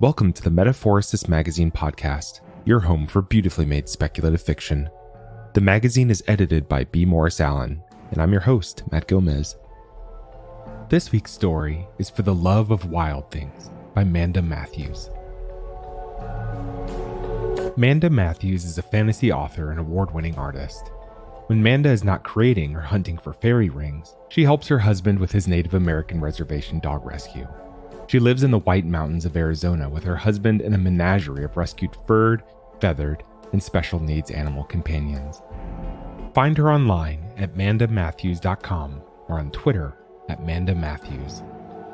Welcome to the Metaphorosis magazine podcast, your home for beautifully made speculative fiction. The magazine is edited by B. Morris Allen, and I'm your host, Matt Gomez. This week's story is For the Love of Wild Things by Mande Matthews. Mande Matthews is a fantasy author and award-winning artist. When Mande is not creating or hunting for fairy rings, she helps her husband with his Native American reservation dog rescue. She lives in the White Mountains of Arizona with her husband and a menagerie of rescued furred, feathered, and special needs animal companions. Find her online at mandematthews.com or on Twitter at Mande Matthews.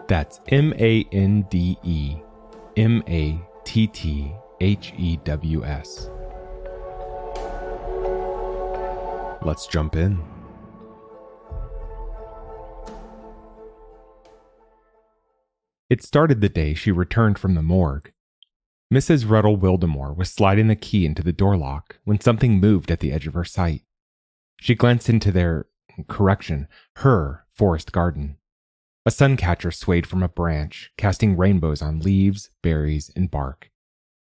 That's MandeMatthews. Let's jump in. It started the day she returned from the morgue. Mrs. Ruddle Wildemore was sliding the key into the door lock when something moved at the edge of her sight. She glanced into her forest garden. A suncatcher swayed from a branch, casting rainbows on leaves, berries, and bark.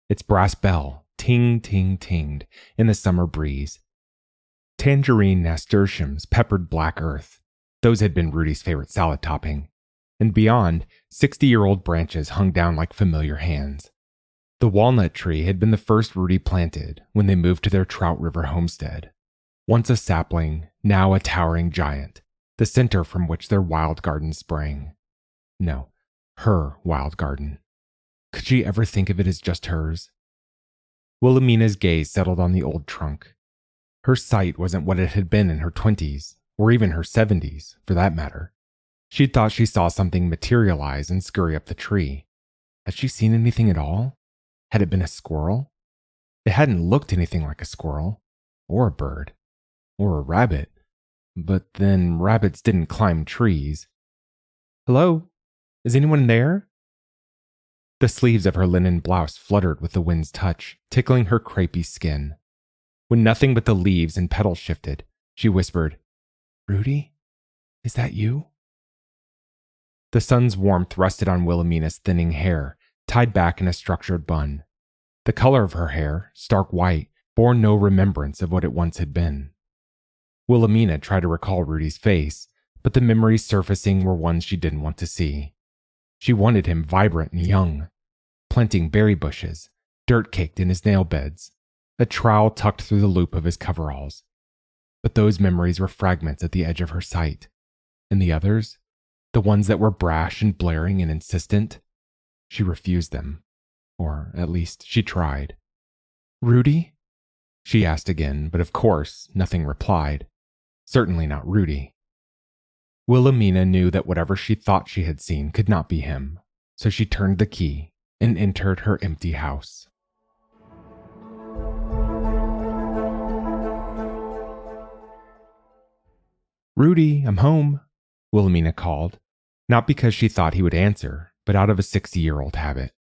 Its brass bell ting-ting-tinged in the summer breeze. Tangerine nasturtiums peppered black earth. Those had been Rudy's favorite salad topping. And beyond, 60-year-old branches hung down like familiar hands. The walnut tree had been the first Rudy planted when they moved to their Trout River homestead. Once a sapling, now a towering giant, the center from which their wild garden sprang. No, her wild garden. Could she ever think of it as just hers? Willamina's gaze settled on the old trunk. Her sight wasn't what it had been in her 20s, or even her 70s, for that matter. She thought she saw something materialize and scurry up the tree. Had she seen anything at all? Had it been a squirrel? It hadn't looked anything like a squirrel, or a bird, or a rabbit. But then rabbits didn't climb trees. Hello? Is anyone there? The sleeves of her linen blouse fluttered with the wind's touch, tickling her crepey skin. When nothing but the leaves and petals shifted, she whispered, "Rudy, is that you?" The sun's warmth rested on Willamina's thinning hair, tied back in a structured bun. The color of her hair, stark white, bore no remembrance of what it once had been. Willamina tried to recall Rudy's face, but the memories surfacing were ones she didn't want to see. She wanted him vibrant and young, planting berry bushes, dirt-caked in his nail beds, a trowel tucked through the loop of his coveralls. But those memories were fragments at the edge of her sight. And the others? The ones that were brash and blaring and insistent? She refused them. Or at least she tried. "Rudy?" she asked again, but of course, nothing replied. Certainly not Rudy. Willamina knew that whatever she thought she had seen could not be him, so she turned the key and entered her empty house. "Rudy, I'm home," Willamina called, not because she thought he would answer, but out of a 60-year-old habit.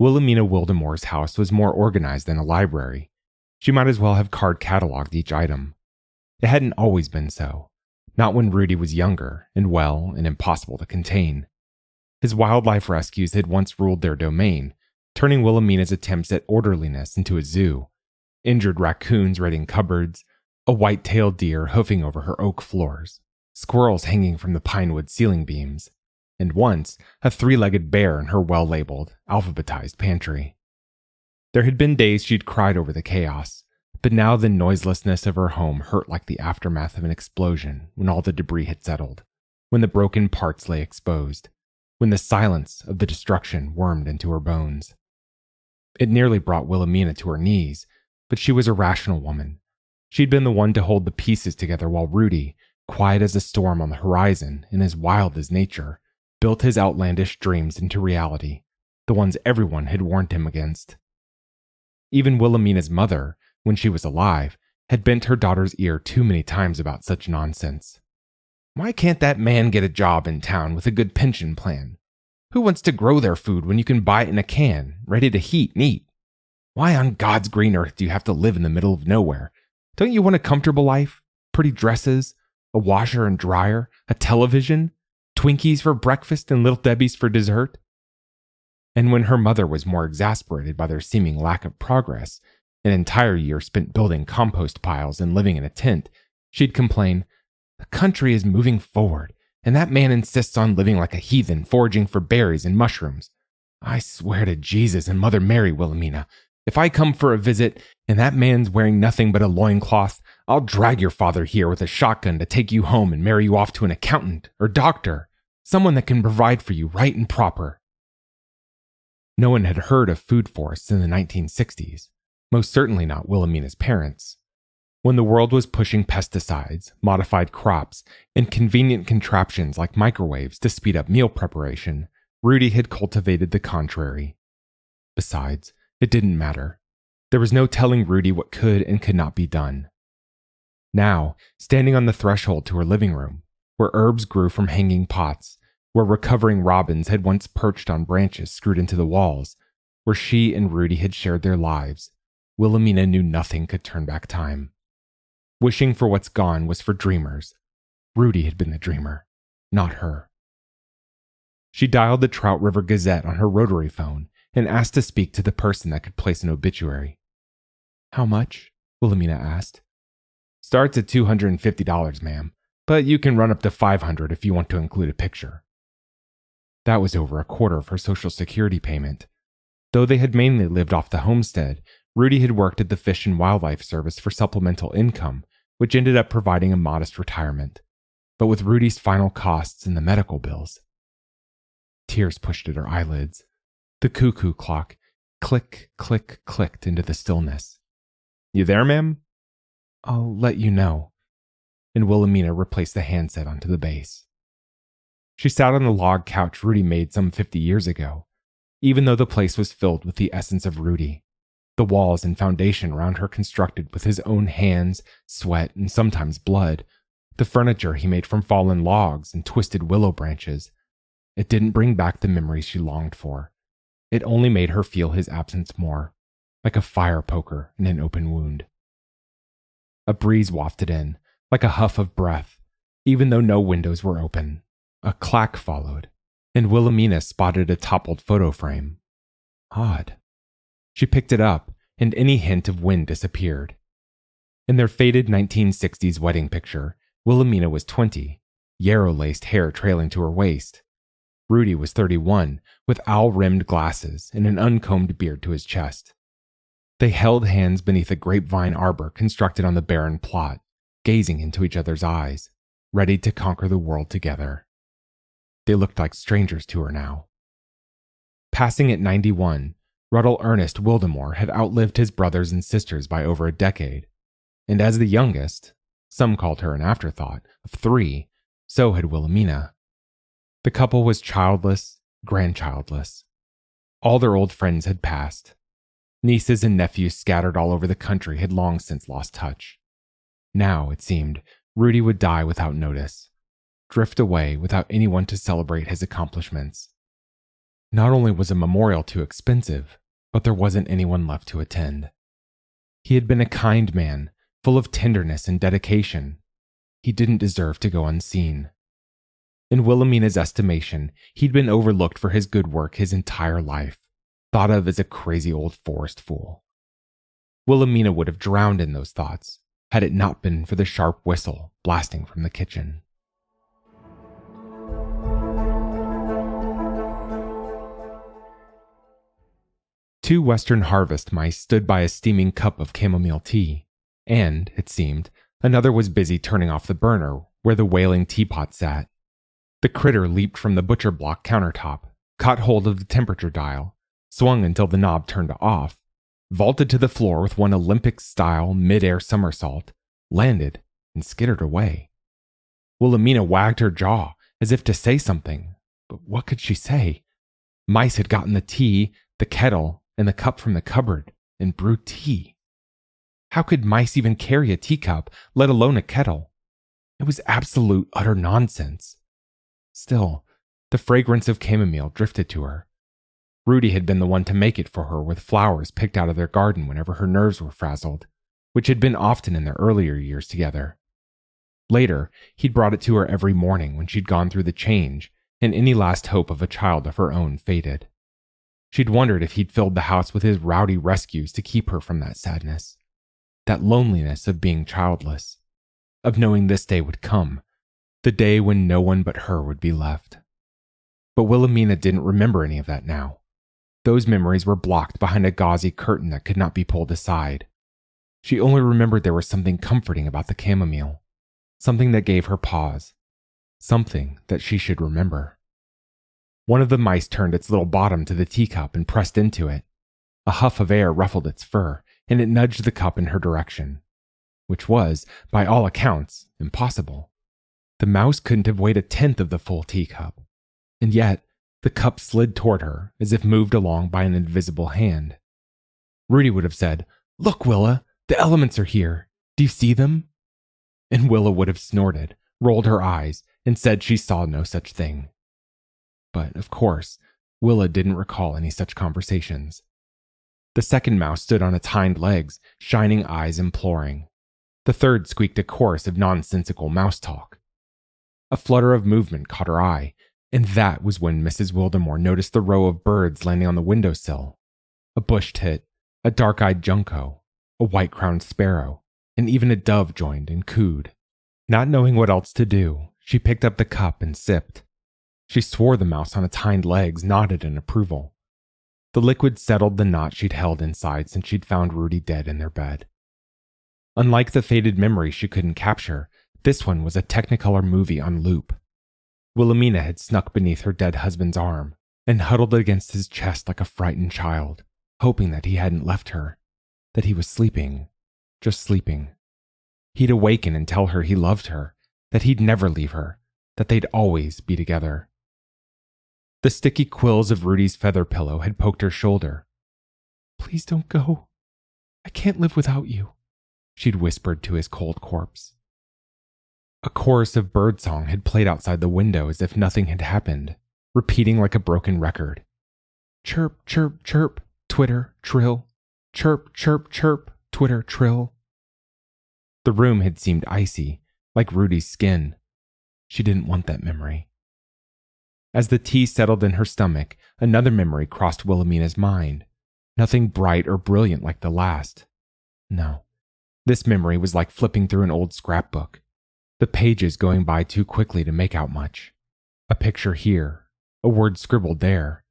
Willamina Wildemore's house was more organized than a library. She might as well have card cataloged each item. It hadn't always been so, not when Rudy was younger and well and impossible to contain. His wildlife rescues had once ruled their domain, turning Willamina's attempts at orderliness into a zoo. Injured raccoons raiding cupboards, a white-tailed deer hoofing over her oak floors, squirrels hanging from the pinewood ceiling beams, and once a three-legged bear in her well-labeled, alphabetized pantry. There had been days she'd cried over the chaos, but now the noiselessness of her home hurt like the aftermath of an explosion when all the debris had settled, when the broken parts lay exposed, when the silence of the destruction wormed into her bones. It nearly brought Willamina to her knees, but she was a rational woman. She'd been the one to hold the pieces together while Rudy, quiet as a storm on the horizon and as wild as nature, built his outlandish dreams into reality, the ones everyone had warned him against. Even Willamina's mother, when she was alive, had bent her daughter's ear too many times about such nonsense. "Why can't that man get a job in town with a good pension plan? Who wants to grow their food when you can buy it in a can, ready to heat and eat? Why on God's green earth do you have to live in the middle of nowhere? Don't you want a comfortable life? Pretty dresses, a washer and dryer, a television, Twinkies for breakfast and Little Debbie's for dessert?" And when her mother was more exasperated by their seeming lack of progress, an entire year spent building compost piles and living in a tent, she'd complain, "The country is moving forward, and that man insists on living like a heathen, foraging for berries and mushrooms. I swear to Jesus and Mother Mary, Willamina, if I come for a visit and that man's wearing nothing but a loincloth, I'll drag your father here with a shotgun to take you home and marry you off to an accountant or doctor, someone that can provide for you right and proper." No one had heard of food forests in the 1960s, most certainly not Willamina's parents. When the world was pushing pesticides, modified crops, and convenient contraptions like microwaves to speed up meal preparation, Rudy had cultivated the contrary. Besides, it didn't matter. There was no telling Rudy what could and could not be done. Now, standing on the threshold to her living room, where herbs grew from hanging pots, where recovering robins had once perched on branches screwed into the walls, where she and Rudy had shared their lives, Willamina knew nothing could turn back time. Wishing for what's gone was for dreamers. Rudy had been the dreamer, not her. She dialed the Trout River Gazette on her rotary phone and asked to speak to the person that could place an obituary. "How much?" Willamina asked. "Starts at $250, ma'am, but you can run up to $500 if you want to include a picture." That was over a quarter of her Social Security payment. Though they had mainly lived off the homestead, Rudy had worked at the Fish and Wildlife Service for supplemental income, which ended up providing a modest retirement. But with Rudy's final costs and the medical bills, tears pushed at her eyelids. The cuckoo clock click, click, clicked into the stillness. "You there, ma'am?" "I'll let you know." And Willamina replaced the handset onto the base. She sat on the log couch Rudy made some 50 years ago, even though the place was filled with the essence of Rudy. The walls and foundation around her constructed with his own hands, sweat, and sometimes blood. The furniture he made from fallen logs and twisted willow branches. It didn't bring back the memories she longed for. It only made her feel his absence more, like a fire poker in an open wound. A breeze wafted in, like a huff of breath, even though no windows were open. A clack followed, and Willamina spotted a toppled photo frame. Odd. She picked it up, and any hint of wind disappeared. In their faded 1960s wedding picture, Willamina was 20, yarrow-laced hair trailing to her waist. Rudy was 31, with owl-rimmed glasses and an uncombed beard to his chest. They held hands beneath a grapevine arbor constructed on the barren plot, gazing into each other's eyes, ready to conquer the world together. They looked like strangers to her now. Passing at 91, Ruddle Ernest Wildemore had outlived his brothers and sisters by over a decade, and as the youngest, some called her an afterthought, of 3, so had Willamina. The couple was childless, grandchildless. All their old friends had passed. Nieces and nephews scattered all over the country had long since lost touch. Now, it seemed, Rudy would die without notice, drift away without anyone to celebrate his accomplishments. Not only was a memorial too expensive, but there wasn't anyone left to attend. He had been a kind man, full of tenderness and dedication. He didn't deserve to go unseen. In Willamina's estimation, he'd been overlooked for his good work his entire life, thought of as a crazy old forest fool. Willamina would have drowned in those thoughts, had it not been for the sharp whistle blasting from the kitchen. Two Western harvest mice stood by a steaming cup of chamomile tea, and, it seemed, another was busy turning off the burner where the wailing teapot sat. The critter leaped from the butcher block countertop, caught hold of the temperature dial, swung until the knob turned off, vaulted to the floor with one Olympic-style mid-air somersault, landed, and skittered away. Willamina wagged her jaw as if to say something, but what could she say? Mice had gotten the tea, the kettle, and the cup from the cupboard, and brewed tea. How could mice even carry a teacup, let alone a kettle? It was absolute, utter nonsense. Still, the fragrance of chamomile drifted to her. Rudy had been the one to make it for her with flowers picked out of their garden whenever her nerves were frazzled, which had been often in their earlier years together. Later, he'd brought it to her every morning when she'd gone through the change, and any last hope of a child of her own faded. She'd wondered if he'd filled the house with his rowdy rescues to keep her from that sadness, that loneliness of being childless, of knowing this day would come, the day when no one but her would be left. But Willamina didn't remember any of that now. Those memories were blocked behind a gauzy curtain that could not be pulled aside. She only remembered there was something comforting about the chamomile, something that gave her pause, something that she should remember. One of the mice turned its little bottom to the teacup and pressed into it. A huff of air ruffled its fur, and it nudged the cup in her direction, which was, by all accounts, impossible. The mouse couldn't have weighed 1/10 of the full teacup, and yet the cup slid toward her as if moved along by an invisible hand. Rudy would have said, "Look, Willa, the elements are here. Do you see them?" And Willa would have snorted, rolled her eyes, and said she saw no such thing. But, of course, Willa didn't recall any such conversations. The second mouse stood on its hind legs, shining eyes imploring. The third squeaked a chorus of nonsensical mouse talk. A flutter of movement caught her eye, and that was when Mrs. Wildemore noticed the row of birds landing on the windowsill. A bush tit, a dark-eyed junco, a white-crowned sparrow, and even a dove joined and cooed. Not knowing what else to do, she picked up the cup and sipped. She swore the mouse on its hind legs nodded in approval. The liquid settled the knot she'd held inside since she'd found Rudy dead in their bed. Unlike the faded memory she couldn't capture, this one was a Technicolor movie on loop. Willamina had snuck beneath her dead husband's arm and huddled against his chest like a frightened child, hoping that he hadn't left her, that he was sleeping, just sleeping. He'd awaken and tell her he loved her, that he'd never leave her, that they'd always be together. The sticky quills of Rudy's feather pillow had poked her shoulder. "Please don't go. I can't live without you," she'd whispered to his cold corpse. A chorus of birdsong had played outside the window as if nothing had happened, repeating like a broken record. Chirp, chirp, chirp, twitter, trill. Chirp, chirp, chirp, twitter, trill. The room had seemed icy, like Rudy's skin. She didn't want that memory. As the tea settled in her stomach, another memory crossed Willamina's mind. Nothing bright or brilliant like the last. No, this memory was like flipping through an old scrapbook, the pages going by too quickly to make out much. A picture here, a word scribbled there,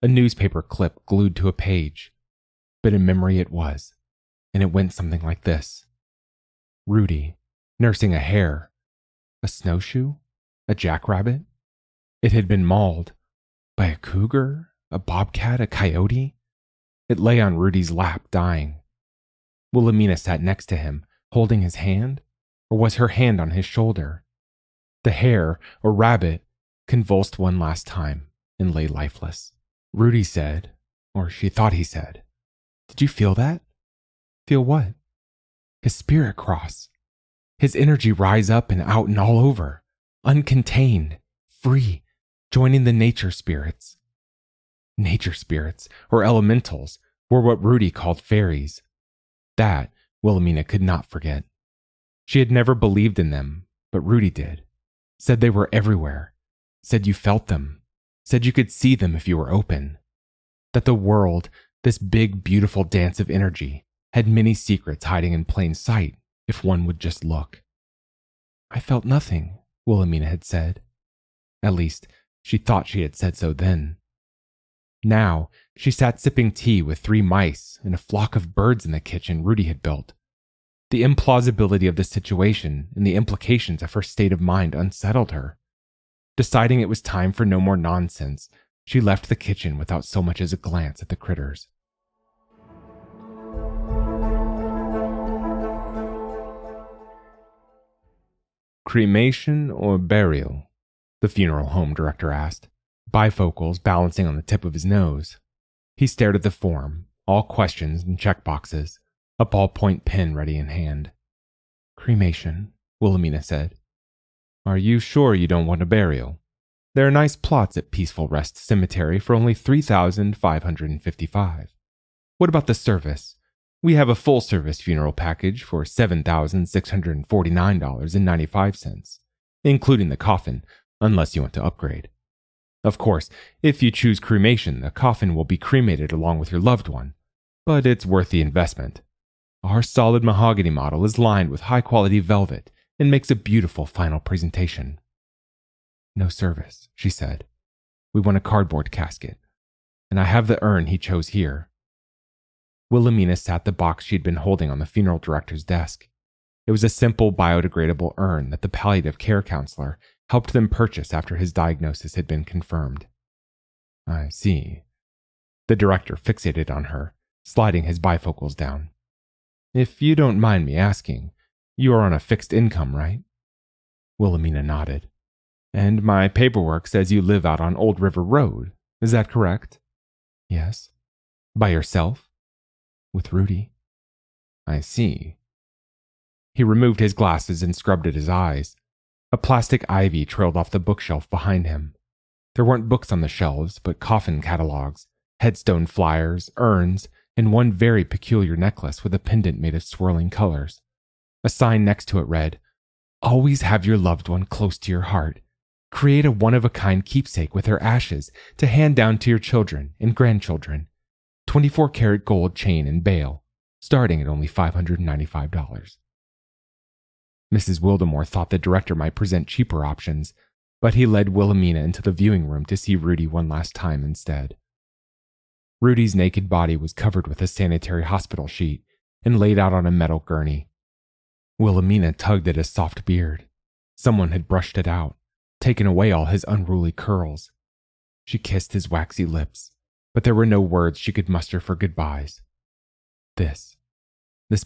a newspaper clip glued to a page. But in memory it was, and it went something like this. Rudy, nursing a hare, a snowshoe, a jackrabbit. It had been mauled by a cougar, a bobcat, a coyote. It lay on Rudy's lap, dying. Willamina sat next to him, holding his hand, or was her hand on his shoulder? The hare, or rabbit, convulsed one last time and lay lifeless. Rudy said, or she thought he said, "Did you feel that?" Feel what? His spirit cross. His energy rise up and out and all over, uncontained, free, joining the nature spirits. Nature spirits, or elementals, were what Rudy called fairies. That Willamina could not forget. She had never believed in them, but Rudy did. Said they were everywhere. Said you felt them. Said you could see them if you were open. That the world, this big, beautiful dance of energy, had many secrets hiding in plain sight if one would just look. "I felt nothing," Willamina had said. At least, she thought she had said so then. Now, she sat sipping tea with 3 mice and a flock of birds in the kitchen Rudy had built. The implausibility of the situation and the implications of her state of mind unsettled her. Deciding it was time for no more nonsense, she left the kitchen without so much as a glance at the critters. Cremation or burial? The funeral home director asked, bifocals balancing on the tip of his nose. He stared at the form, all questions and checkboxes, a ballpoint pen ready in hand. "Cremation," Willamina said. "Are you sure you don't want a burial? There are nice plots at Peaceful Rest Cemetery for only $3,555. What about the service? We have a full-service funeral package for $7,649.95, including the coffin, unless you want to upgrade." Of course, if you choose cremation, the coffin will be cremated along with your loved one, but it's worth the investment. Our solid mahogany model is lined with high-quality velvet and makes a beautiful final presentation. No service, she said. We want a cardboard casket, and I have the urn he chose here. Willamina sat the box she'd been holding on the funeral director's desk. It was a simple biodegradable urn that the palliative care counselor helped them purchase after his diagnosis had been confirmed. I see. The director fixated on her, sliding his bifocals down. If you don't mind me asking, you are on a fixed income, right? Willamina nodded. And my paperwork says you live out on Old River Road. Is that correct? Yes. By yourself? With Rudy. I see. He removed his glasses and scrubbed at his eyes. A plastic ivy trailed off the bookshelf behind him. There weren't books on the shelves, but coffin catalogs, headstone flyers, urns, and one very peculiar necklace with a pendant made of swirling colors. A sign next to it read, "Always have your loved one close to your heart. Create a one-of-a-kind keepsake with her ashes to hand down to your children and grandchildren. 24-karat gold chain and bail, starting at only $595. Mrs. Wildemore thought the director might present cheaper options, but he led Willamina into the viewing room to see Rudy one last time instead. Rudy's naked body was covered with a sanitary hospital sheet and laid out on a metal gurney. Willamina tugged at his soft beard. Someone had brushed it out, taken away all his unruly curls. She kissed his waxy lips, but there were no words she could muster for goodbyes. This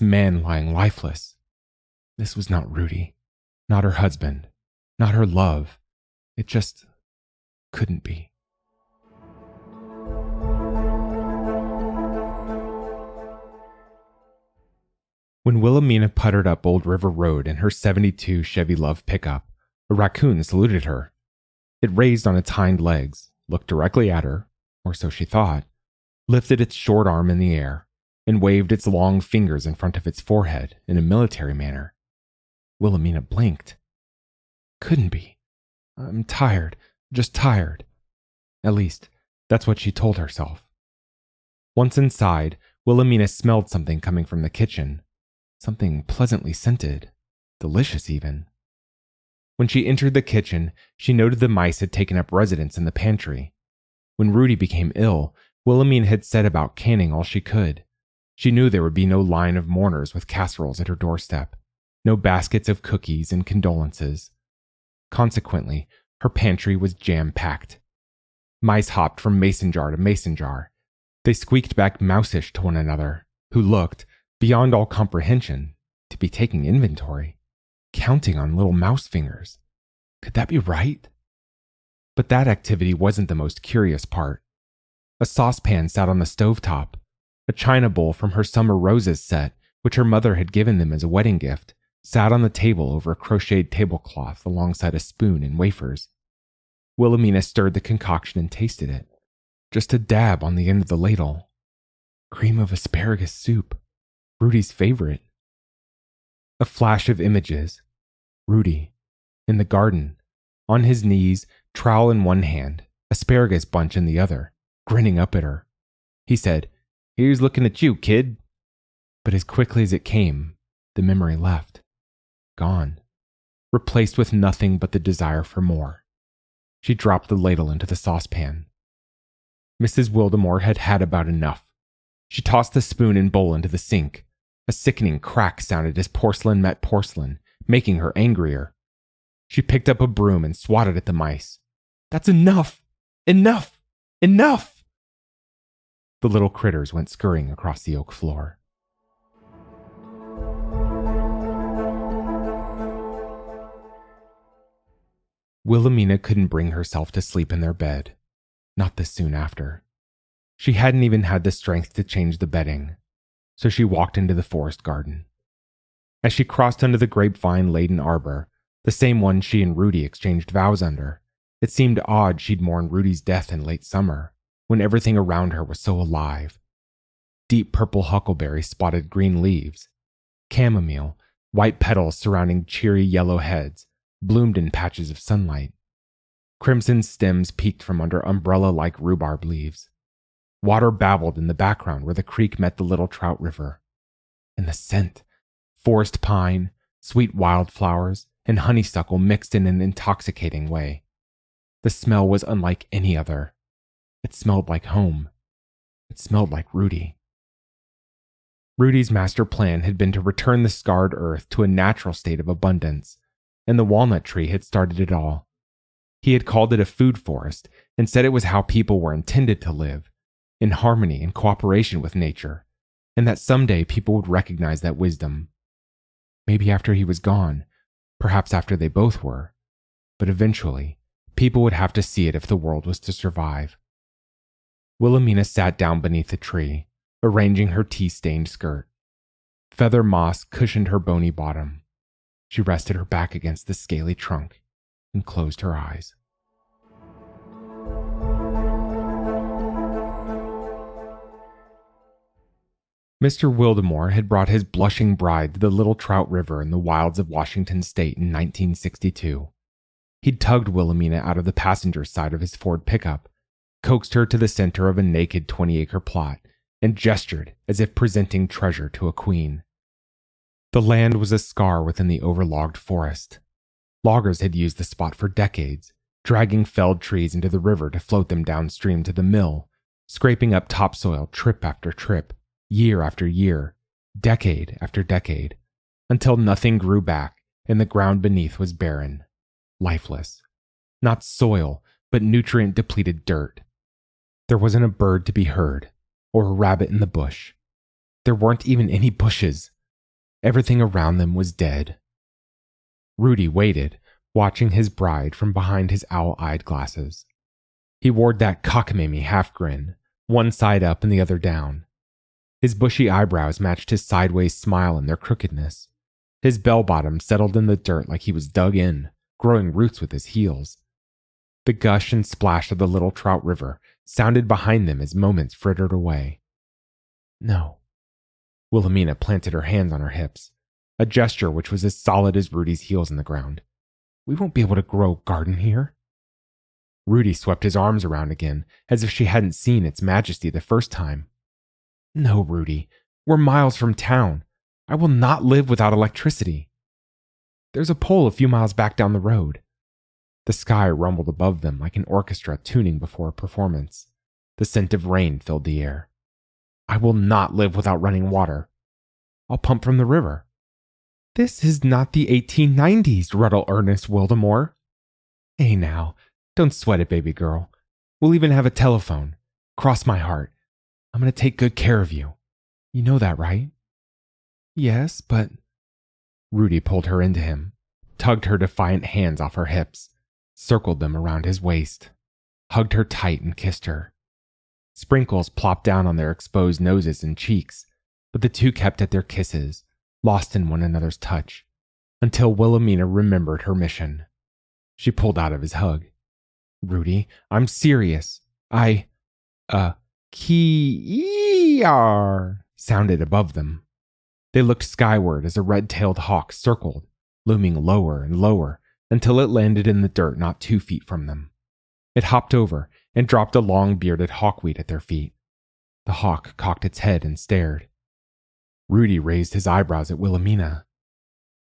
man lying lifeless. This was not Rudy, not her husband, not her love. It just couldn't be. When Willamina puttered up Old River Road in her '72 Chevy Love pickup, a raccoon saluted her. It raised on its hind legs, looked directly at her, or so she thought, lifted its short arm in the air, and waved its long fingers in front of its forehead in a military manner. Willamina blinked. Couldn't be. I'm tired, just tired. At least, that's what she told herself. Once inside, Willamina smelled something coming from the kitchen. Something pleasantly scented, delicious even. When she entered the kitchen, she noted the mice had taken up residence in the pantry. When Rudy became ill, Willamina had set about canning all she could. She knew there would be no line of mourners with casseroles at her doorstep, no baskets of cookies and condolences. Consequently, her pantry was jam-packed. Mice hopped from mason jar to mason jar. They squeaked back mouse-ish to one another, who looked, beyond all comprehension, to be taking inventory, counting on little mouse fingers. Could that be right? But that activity wasn't the most curious part. A saucepan sat on the stovetop. A china bowl from her summer roses set, which her mother had given them as a wedding gift, sat on the table over a crocheted tablecloth alongside a spoon and wafers. Willamina stirred the concoction and tasted it. Just a dab on the end of the ladle. Cream of asparagus soup. Rudy's favorite. A flash of images. Rudy, in the garden, on his knees, trowel in one hand, asparagus bunch in the other, grinning up at her. He said, "Here's looking at you, kid." But as quickly as it came, the memory left. Gone. Replaced with nothing but the desire for more. She dropped the ladle into the saucepan. Mrs. Wildemore had had about enough. She tossed the spoon and bowl into the sink. A sickening crack sounded as porcelain met porcelain, making her angrier. She picked up a broom and swatted at the mice. "That's enough! Enough! Enough!" The little critters went scurrying across the oak floor. Willamina couldn't bring herself to sleep in their bed. Not this soon after. She hadn't even had the strength to change the bedding, so she walked into the forest garden. As she crossed under the grapevine-laden arbor, the same one she and Rudy exchanged vows under, it seemed odd she'd mourn Rudy's death in late summer, when everything around her was so alive. Deep purple huckleberries spotted green leaves. Chamomile, white petals surrounding cheery yellow heads, bloomed in patches of sunlight. Crimson stems peeked from under umbrella-like rhubarb leaves. Water babbled in the background where the creek met the little Trout River. And the scent, forest pine, sweet wildflowers, and honeysuckle mixed in an intoxicating way. The smell was unlike any other. It smelled like home. It smelled like Rudy. Rudy's master plan had been to return the scarred earth to a natural state of abundance, and the walnut tree had started it all. He had called it a food forest and said it was how people were intended to live, in harmony and cooperation with nature, and that someday people would recognize that wisdom. Maybe after he was gone, perhaps after they both were, but eventually, people would have to see it if the world was to survive. Willamina sat down beneath the tree, arranging her tea-stained skirt. Feather moss cushioned her bony bottom. She rested her back against the scaly trunk and closed her eyes. Mr. Wildemore had brought his blushing bride to the little Trout River in the wilds of Washington State in 1962. He'd tugged Willamina out of the passenger side of his Ford pickup, coaxed her to the center of a naked 20-acre plot, and gestured as if presenting treasure to a queen. The land was a scar within the overlogged forest. Loggers had used the spot for decades, dragging felled trees into the river to float them downstream to the mill, scraping up topsoil trip after trip, year after year, decade after decade, until nothing grew back and the ground beneath was barren, lifeless. Not soil, but nutrient-depleted dirt. There wasn't a bird to be heard, or a rabbit in the bush. There weren't even any bushes. Everything around them was dead. Rudy waited, watching his bride from behind his owl-eyed glasses. He wore that cockamamie half-grin, one side up and the other down. His bushy eyebrows matched his sideways smile in their crookedness. His bell-bottom settled in the dirt like he was dug in, growing roots with his heels. The gush and splash of the little Trout River sounded behind them as moments frittered away. No. Willamina planted her hands on her hips, a gesture which was as solid as Rudy's heels in the ground. We won't be able to grow garden here. Rudy swept his arms around again, as if she hadn't seen its majesty the first time. No, Rudy, we're miles from town. I will not live without electricity. There's a pole a few miles back down the road. The sky rumbled above them like an orchestra tuning before a performance. The scent of rain filled the air. I will not live without running water. I'll pump from the river. This is not the 1890s, Ruddle Ernest Wildemore. Hey now, don't sweat it, baby girl. We'll even have a telephone. Cross my heart. I'm going to take good care of you. You know that, right? Yes, but... Rudy pulled her into him, tugged her defiant hands off her hips, circled them around his waist, hugged her tight and kissed her. Sprinkles plopped down on their exposed noses and cheeks, but the two kept at their kisses, lost in one another's touch, until Willamina remembered her mission. She pulled out of his hug. Rudy, I'm serious. Kee-yar sounded above them. They looked skyward as a red-tailed hawk circled, looming lower and lower until it landed in the dirt not 2 feet from them. It hopped over and dropped a long bearded hawkweed at their feet. The hawk cocked its head and stared. Rudy raised his eyebrows at Willamina.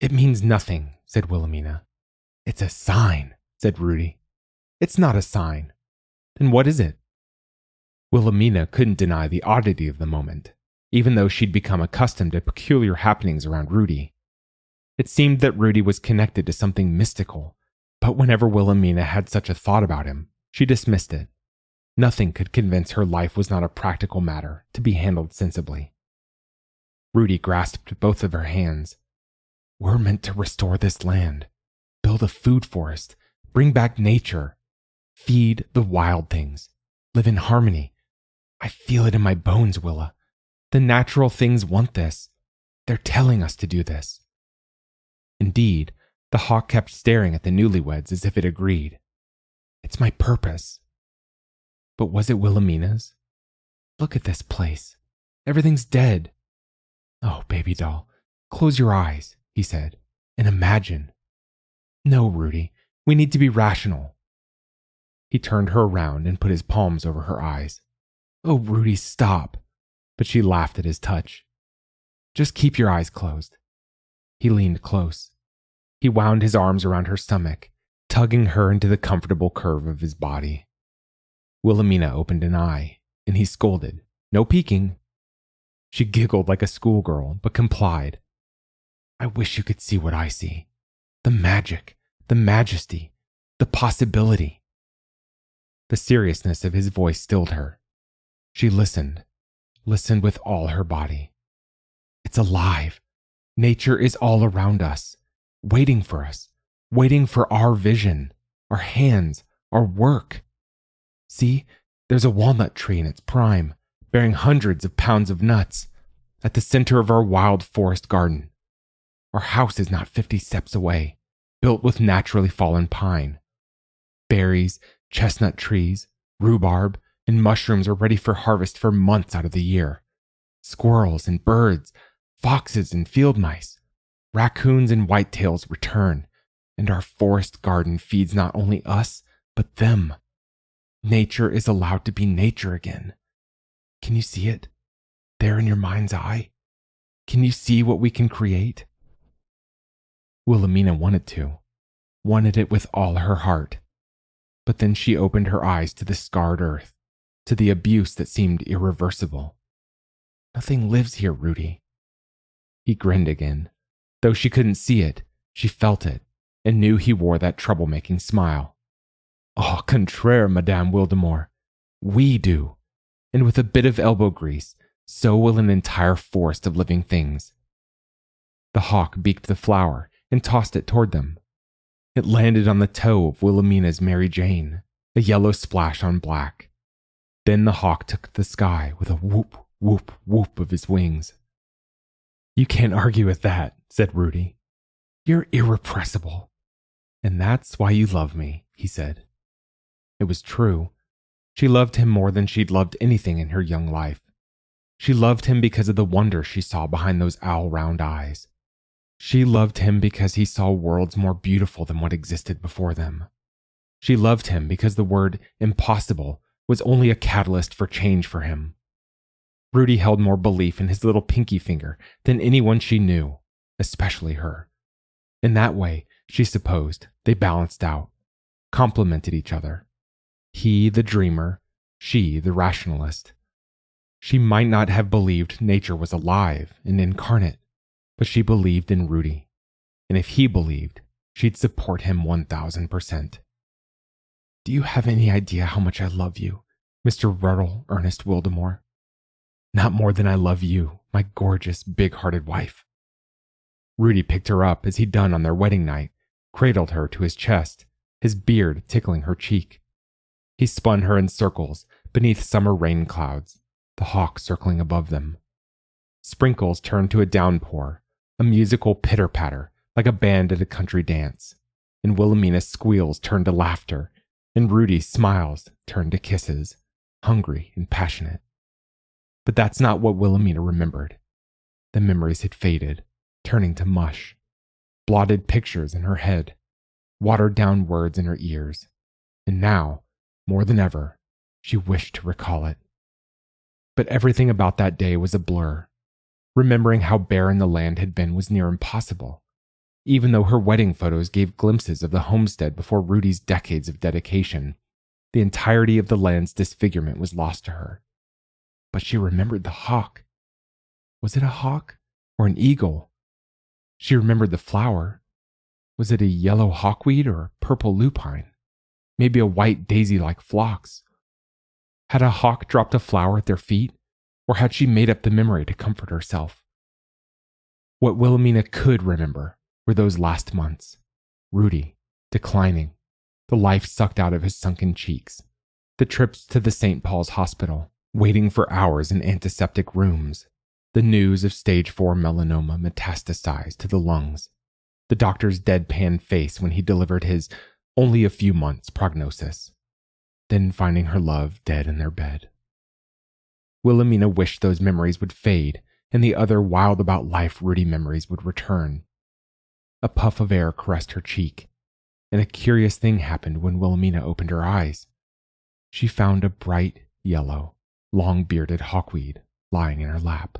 It means nothing, said Willamina. It's a sign, said Rudy. It's not a sign. Then what is it? Willamina couldn't deny the oddity of the moment, even though she'd become accustomed to peculiar happenings around Rudy. It seemed that Rudy was connected to something mystical, but whenever Willamina had such a thought about him, she dismissed it. Nothing could convince her life was not a practical matter to be handled sensibly. Rudy grasped both of her hands. We're meant to restore this land, build a food forest, bring back nature, feed the wild things, live in harmony. I feel it in my bones, Willa. The natural things want this. They're telling us to do this. Indeed, the hawk kept staring at the newlyweds as if it agreed. It's my purpose. But was it Willamina's? Look at this place. Everything's dead. Oh, baby doll, close your eyes, he said, and imagine. No, Rudy, we need to be rational. He turned her around and put his palms over her eyes. "Oh, Rudy, stop." But she laughed at his touch. "Just keep your eyes closed." He leaned close. He wound his arms around her stomach, tugging her into the comfortable curve of his body. Willamina opened an eye, and he scolded, "No peeking." She giggled like a schoolgirl, but complied. "I wish you could see what I see. The magic, the majesty, the possibility." The seriousness of his voice stilled her. She listened with all her body. "It's alive. Nature is all around us, waiting for us, waiting for our vision, our hands, our work. See, there's a walnut tree in its prime, bearing hundreds of pounds of nuts, at the center of our wild forest garden. Our house is not 50 steps away, built with naturally fallen pine. Berries, chestnut trees, rhubarb, and mushrooms are ready for harvest for months out of the year. Squirrels and birds, foxes and field mice, raccoons and whitetails return, and our forest garden feeds not only us, but them. Nature is allowed to be nature again. Can you see it? There in your mind's eye? Can you see what we can create?" Willamina wanted it with all her heart. But then she opened her eyes to the scarred earth, to the abuse that seemed irreversible. "Nothing lives here, Rudy." He grinned again. Though she couldn't see it, she felt it, and knew he wore that troublemaking smile. "Au contraire, Madame Wildemore. We do. And with a bit of elbow grease, so will an entire forest of living things." The hawk beaked the flower and tossed it toward them. It landed on the toe of Willamina's Mary Jane, a yellow splash on black. Then the hawk took the sky with a whoop, whoop, whoop of his wings. "You can't argue with that," said Rudy. "You're irrepressible. And that's why you love me," he said. It was true. She loved him more than she'd loved anything in her young life. She loved him because of the wonder she saw behind those owl-round eyes. She loved him because he saw worlds more beautiful than what existed before them. She loved him because the word impossible was only a catalyst for change for him. Rudy held more belief in his little pinky finger than anyone she knew, especially her. In that way, she supposed, they balanced out, complemented each other. He the dreamer, she the rationalist. She might not have believed nature was alive and incarnate, but she believed in Rudy, and if he believed, she'd support him 1,000%. "Do you have any idea how much I love you, Mr. Ruddle Ernest Wildemore? Not more than I love you, my gorgeous, big-hearted wife." Rudy picked her up as he'd done on their wedding night, cradled her to his chest, his beard tickling her cheek. He spun her in circles beneath summer rain clouds, the hawk circling above them. Sprinkles turned to a downpour, a musical pitter-patter like a band at a country dance, and Willamina's squeals turned to laughter, and Rudy's smiles turned to kisses, hungry and passionate. But that's not what Willamina remembered. The memories had faded, turning to mush, blotted pictures in her head, watered-down words in her ears, and now, more than ever, she wished to recall it. But everything about that day was a blur. Remembering how barren the land had been was near impossible, even though her wedding photos gave glimpses of the homestead before Rudy's decades of dedication. The entirety of the land's disfigurement was lost to her. But she remembered the hawk. Was it a hawk or an eagle? She remembered the flower. Was it a yellow hawkweed or a purple lupine? Maybe a white daisy-like phlox? Had a hawk dropped a flower at their feet, or had she made up the memory to comfort herself? What Willamina could remember were those last months. Rudy, declining, the life sucked out of his sunken cheeks, the trips to the St. Paul's Hospital, waiting for hours in antiseptic rooms, the news of stage 4 melanoma metastasized to the lungs, the doctor's deadpan face when he delivered his only a few months prognosis, then finding her love dead in their bed. Willamina wished those memories would fade and the other wild about life Rudy memories would return. A puff of air caressed her cheek, and a curious thing happened when Willamina opened her eyes. she found a bright yellow, long-bearded hawkweed lying in her lap.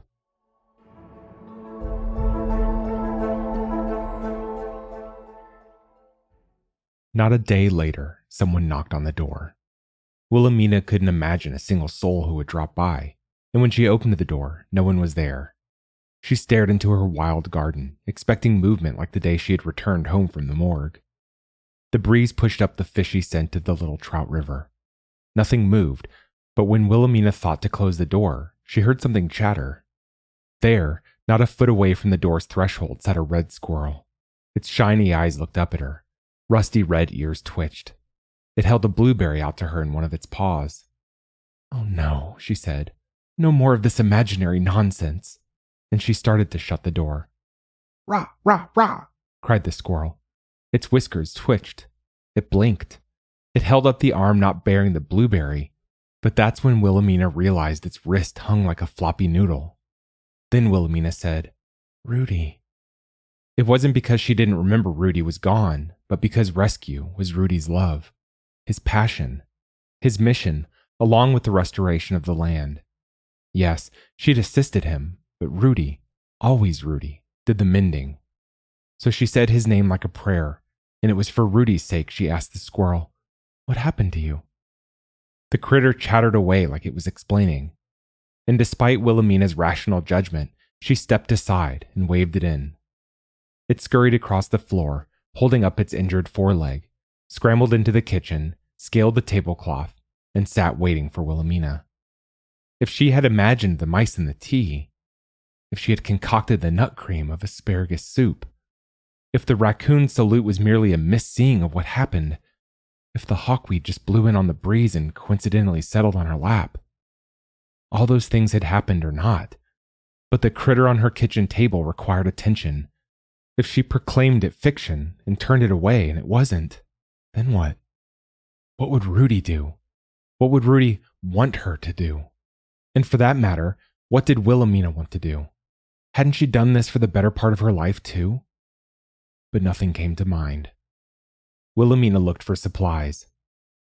Not a day later, someone knocked on the door. Willamina couldn't imagine a single soul who would drop by, and when she opened the door, no one was there. She stared into her wild garden, expecting movement like the day she had returned home from the morgue. The breeze pushed up the fishy scent of the little Trout River. Nothing moved, but when Willamina thought to close the door, she heard something chatter. There, not a foot away from the door's threshold, sat a red squirrel. Its shiny eyes looked up at her. Rusty red ears twitched. It held a blueberry out to her in one of its paws. "Oh no," she said. "No more of this imaginary nonsense." And she started to shut the door. "Rah, rah, rah!" cried the squirrel. Its whiskers twitched. It blinked. It held up the arm not bearing the blueberry, but that's when Willamina realized its wrist hung like a floppy noodle. Then Willamina said, "Rudy." It wasn't because she didn't remember Rudy was gone, but because rescue was Rudy's love, his passion, his mission, along with the restoration of the land. Yes, she'd assisted him, but Rudy, always Rudy, did the mending. So she said his name like a prayer, and it was for Rudy's sake she asked the squirrel, "What happened to you?" The critter chattered away like it was explaining, and despite Willamina's rational judgment, she stepped aside and waved it in. It scurried across the floor, holding up its injured foreleg, scrambled into the kitchen, scaled the tablecloth, and sat waiting for Willamina. If she had imagined the mice in the tea, if she had concocted the nut cream of asparagus soup, if the raccoon salute was merely a misseeing of what happened, if the hawkweed just blew in on the breeze and coincidentally settled on her lap, all those things had happened or not, but the critter on her kitchen table required attention. If she proclaimed it fiction and turned it away and it wasn't, then what? What would Rudy do? What would Rudy want her to do? And for that matter, what did Willamina want to do? Hadn't she done this for the better part of her life too? But nothing came to mind. Willamina looked for supplies.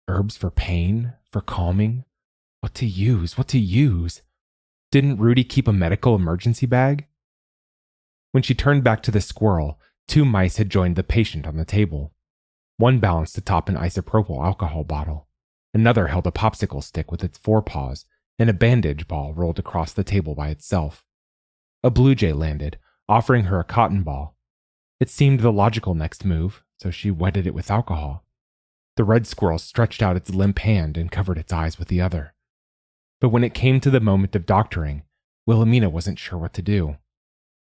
Herbs for pain, for calming. What to use? What to use? Didn't Rudy keep a medical emergency bag? When she turned back to the squirrel, 2 mice had joined the patient on the table. One balanced atop an isopropyl alcohol bottle. Another held a popsicle stick with its forepaws, and a bandage ball rolled across the table by itself. A blue jay landed, offering her a cotton ball. It seemed the logical next move, so she wetted it with alcohol. The red squirrel stretched out its limp hand and covered its eyes with the other. But when it came to the moment of doctoring, Willamina wasn't sure what to do.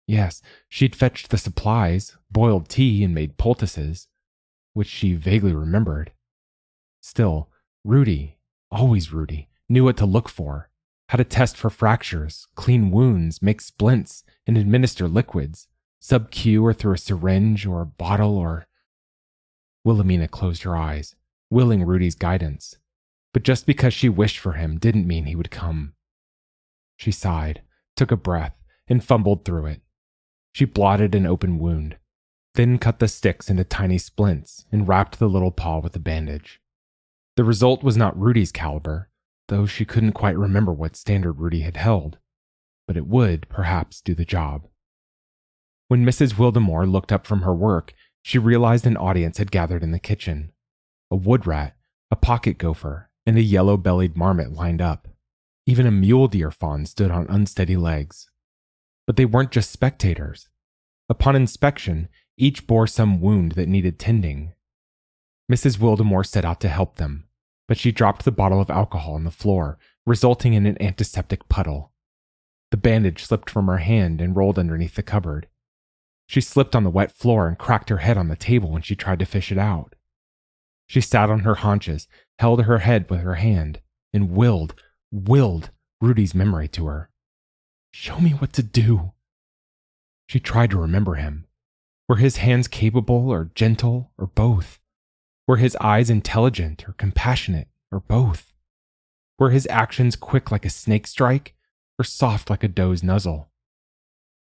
Yes, she'd fetched the supplies, boiled tea, and made poultices, which she vaguely remembered. Still, Rudy, always Rudy, knew what to look for, how to test for fractures, clean wounds, make splints, and administer liquids, sub-Q or through a syringe or a bottle or... Willamina closed her eyes, willing Rudy's guidance, but just because she wished for him didn't mean he would come. She sighed, took a breath, and fumbled through it. She blotted an open wound, then cut the sticks into tiny splints and wrapped the little paw with a bandage. The result was not Rudy's caliber, though she couldn't quite remember what standard Rudy had held, but it would, perhaps, do the job. When Mrs. Wildemore looked up from her work, she realized an audience had gathered in the kitchen. A wood rat, a pocket gopher, and a yellow-bellied marmot lined up. Even a mule deer fawn stood on unsteady legs. But they weren't just spectators. Upon inspection, each bore some wound that needed tending. Mrs. Wildemore set out to help them, but she dropped the bottle of alcohol on the floor, resulting in an antiseptic puddle. The bandage slipped from her hand and rolled underneath the cupboard. She slipped on the wet floor and cracked her head on the table when she tried to fish it out. She sat on her haunches, held her head with her hand, and willed Rudy's memory to her. "Show me what to do." She tried to remember him. Were his hands capable or gentle or both? Were his eyes intelligent or compassionate or both? Were his actions quick like a snake strike or soft like a doe's nuzzle?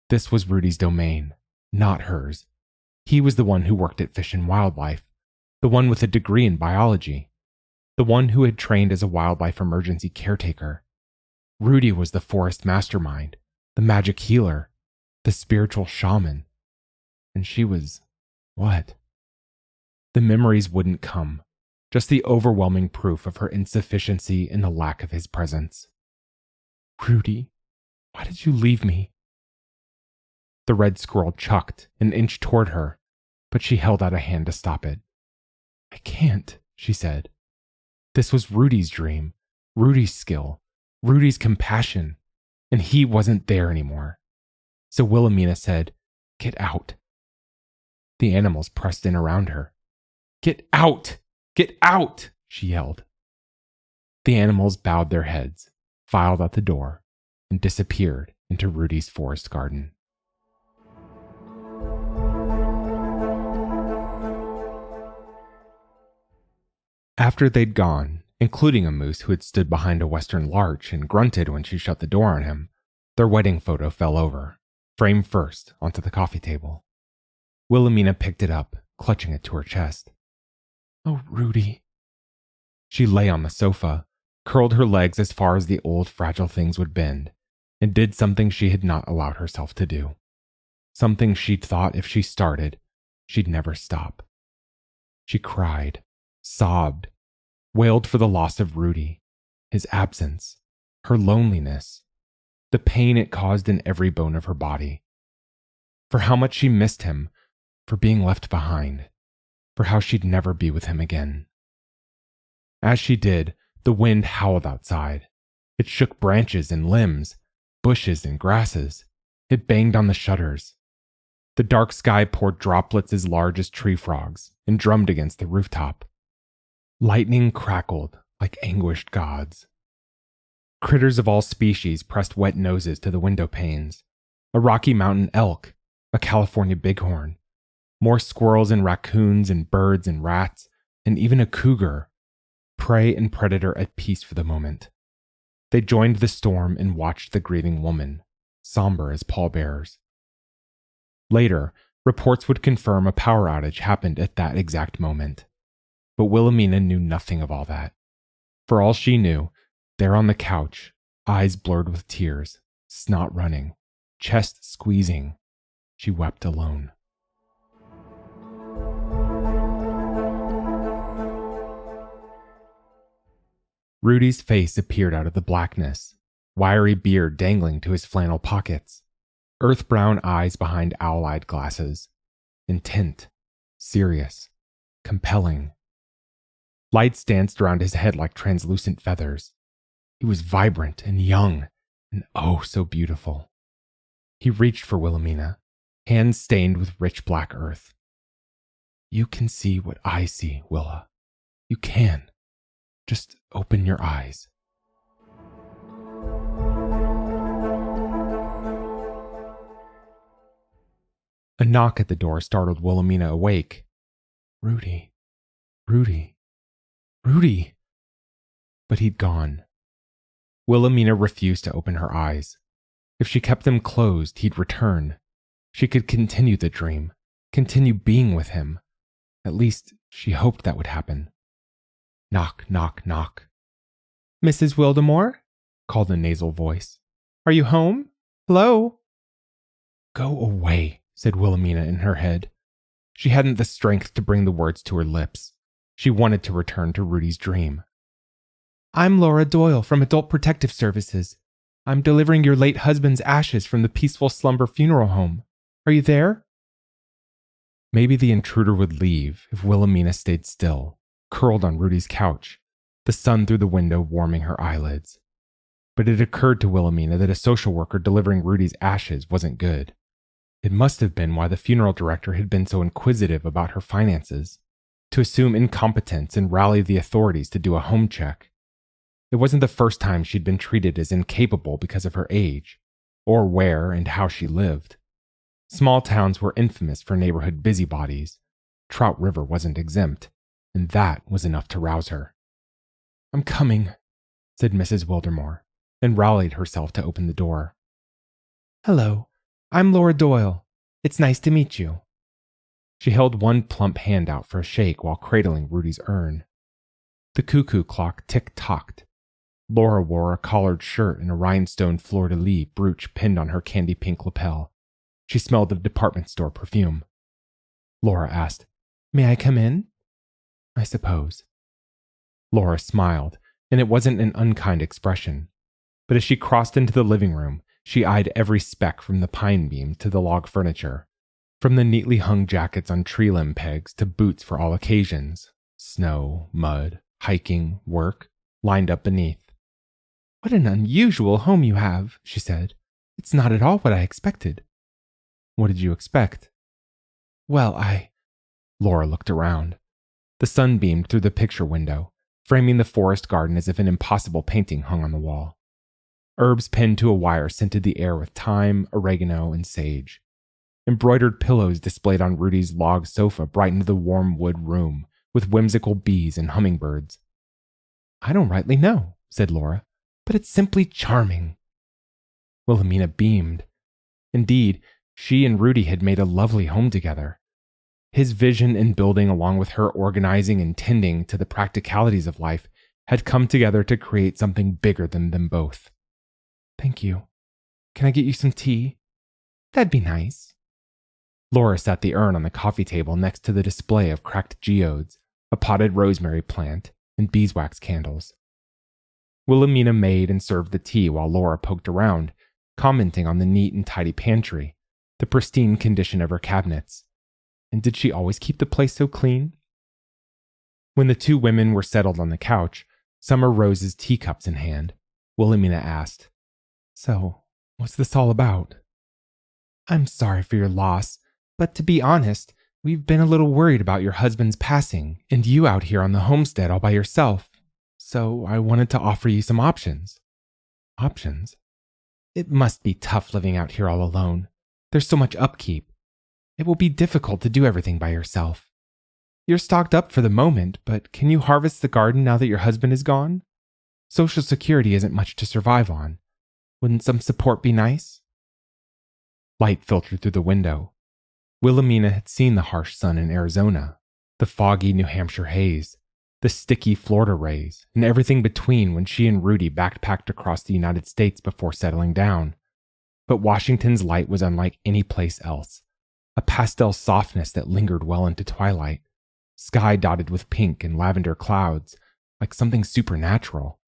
This was Rudy's domain, not hers. He was the one who worked at Fish and Wildlife, the one with a degree in biology. the one who had trained as a wildlife emergency caretaker. Rudy was the forest mastermind, the magic healer, the spiritual shaman. And she was what? The memories wouldn't come, just the overwhelming proof of her insufficiency and the lack of his presence. Rudy, why did you leave me? The red squirrel chucked and inched toward her, but she held out a hand to stop it. I can't, she said. This was Rudy's dream, Rudy's skill, Rudy's compassion, and he wasn't there anymore. So Willamina said, Get out. The animals pressed in around her. Get out! Get out! She yelled. The animals bowed their heads, filed out the door, and disappeared into Rudy's forest garden. After they'd gone, including a moose who had stood behind a western larch and grunted when she shut the door on him, their wedding photo fell over, frame first, onto the coffee table. Willamina picked it up, clutching it to her chest. Oh, Rudy. She lay on the sofa, curled her legs as far as the old fragile things would bend, and did something she had not allowed herself to do. Something she'd thought if she started, she'd never stop. She cried, sobbed, wailed for the loss of Rudy, his absence, her loneliness, the pain it caused in every bone of her body. For how much she missed him, for being left behind, for how she'd never be with him again. As she did, the wind howled outside. It shook branches and limbs, bushes and grasses. It banged on the shutters. The dark sky poured droplets as large as tree frogs and drummed against the rooftop. Lightning crackled like anguished gods. Critters of all species pressed wet noses to the window panes. A Rocky Mountain elk, a California bighorn, more squirrels and raccoons and birds and rats, and even a cougar, prey and predator at peace for the moment. They joined the storm and watched the grieving woman, somber as pallbearers. Later, reports would confirm a power outage happened at that exact moment. But Willamina knew nothing of all that. For all she knew, there on the couch, eyes blurred with tears, snot running, chest squeezing, she wept alone. Rudy's face appeared out of the blackness, wiry beard dangling to his flannel pockets, earth-brown eyes behind owl-eyed glasses, intent, serious, compelling. Lights danced around his head like translucent feathers. He was vibrant and young, and oh so beautiful. He reached for Willamina, hands stained with rich black earth. You can see what I see, Willa. You can. Just open your eyes. A knock at the door startled Willamina awake. Rudy. Rudy. Rudy! But he'd gone. Willamina refused to open her eyes. If she kept them closed, he'd return. She could continue the dream, continue being with him. At least, she hoped that would happen. Knock, knock, knock. Mrs. Wildemore? Called a nasal voice. Are you home? Hello? Go away, said Willamina in her head. She hadn't the strength to bring the words to her lips. She wanted to return to Rudy's dream. I'm Laura Doyle from Adult Protective Services. I'm delivering your late husband's ashes from the Peaceful Slumber Funeral Home. Are you there? Maybe the intruder would leave if Willamina stayed still, curled on Rudy's couch, the sun through the window warming her eyelids. But it occurred to Willamina that a social worker delivering Rudy's ashes wasn't good. It must have been why the funeral director had been so inquisitive about her finances, to assume incompetence and rally the authorities to do a home check. It wasn't the first time she'd been treated as incapable because of her age, or where and how she lived. Small towns were infamous for neighborhood busybodies. Trout River wasn't exempt, and that was enough to rouse her. I'm coming, said Mrs. Wildemore, and rallied herself to open the door. Hello, I'm Laura Doyle. It's nice to meet you. She held one plump hand out for a shake while cradling Rudy's urn. The cuckoo clock tick-tocked. Laura wore a collared shirt and a rhinestone fleur-de-lis brooch pinned on her candy-pink lapel. She smelled of department store perfume. Laura asked, "May I come in?" "I suppose." Laura smiled, and it wasn't an unkind expression. But as she crossed into the living room, she eyed every speck from the pine beam to the log furniture, from the neatly hung jackets on tree limb pegs to boots for all occasions, snow, mud, hiking, work, lined up beneath. "What an unusual home you have," she said. "It's not at all what I expected." "What did you expect?" "Well, Laura looked around. The sun beamed through the picture window, framing the forest garden as if an impossible painting hung on the wall. Herbs pinned to a wire scented the air with thyme, oregano, and sage. Embroidered pillows displayed on Rudy's log sofa brightened the warm wood room with whimsical bees and hummingbirds. "I don't rightly know," said Laura, "but it's simply charming." Willamina beamed. Indeed, she and Rudy had made a lovely home together. His vision in building along with her organizing and tending to the practicalities of life had come together to create something bigger than them both. "Thank you. Can I get you some tea?" "That'd be nice." Laura set the urn on the coffee table next to the display of cracked geodes, a potted rosemary plant, and beeswax candles. Willamina made and served the tea while Laura poked around, commenting on the neat and tidy pantry, the pristine condition of her cabinets. And did she always keep the place so clean? When the two women were settled on the couch, Summer Rose's teacups in hand, Willamina asked, "So, what's this all about?" "I'm sorry for your loss, but to be honest, we've been a little worried about your husband's passing and you out here on the homestead all by yourself. So I wanted to offer you some options." "Options?" "It must be tough living out here all alone. There's so much upkeep. It will be difficult to do everything by yourself. You're stocked up for the moment, but can you harvest the garden now that your husband is gone? Social Security isn't much to survive on. Wouldn't some support be nice?" Light filtered through the window. Willamina had seen the harsh sun in Arizona, the foggy New Hampshire haze, the sticky Florida rays, and everything between when she and Rudy backpacked across the United States before settling down. But Washington's light was unlike any place else, a pastel softness that lingered well into twilight, sky dotted with pink and lavender clouds, like something supernatural.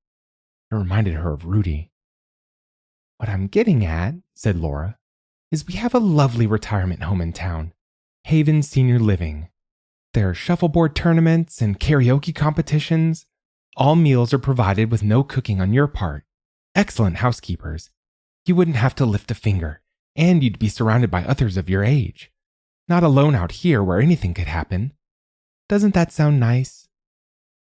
It reminded her of Rudy. "What I'm getting at," said Laura, "is we have a lovely retirement home in town, Haven Senior Living. There are shuffleboard tournaments and karaoke competitions. All meals are provided with no cooking on your part. Excellent housekeepers. You wouldn't have to lift a finger, and you'd be surrounded by others of your age. Not alone out here where anything could happen. Doesn't that sound nice?"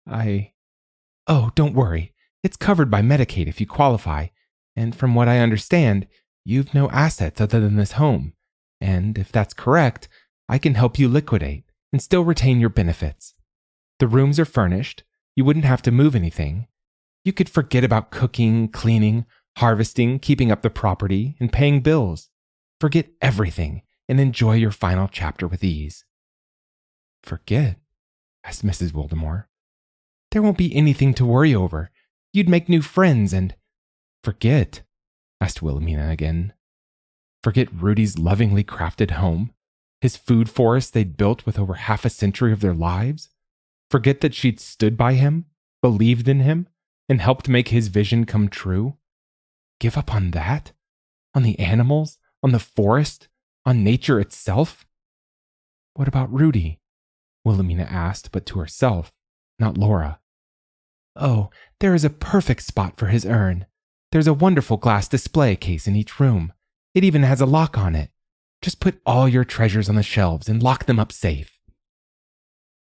"Oh, don't worry. It's covered by Medicaid if you qualify, and from what I understand, you've no assets other than this home, and if that's correct, I can help you liquidate and still retain your benefits. The rooms are furnished. You wouldn't have to move anything. You could forget about cooking, cleaning, harvesting, keeping up the property, and paying bills. Forget everything and enjoy your final chapter with ease." "Forget?" asked Mrs. Wildemore. "There won't be anything to worry over. You'd make new friends and—" "Forget?" asked Willamina again. "Forget Rudy's lovingly crafted home? His food forest they'd built with over half a century of their lives? Forget that she'd stood by him, believed in him, and helped make his vision come true? Give up on that? On the animals? On the forest? On nature itself?" "What about Rudy?" Willamina asked, but to herself, not Laura. "Oh, there is a perfect spot for his urn. There's a wonderful glass display case in each room. It even has a lock on it. Just put all your treasures on the shelves and lock them up safe."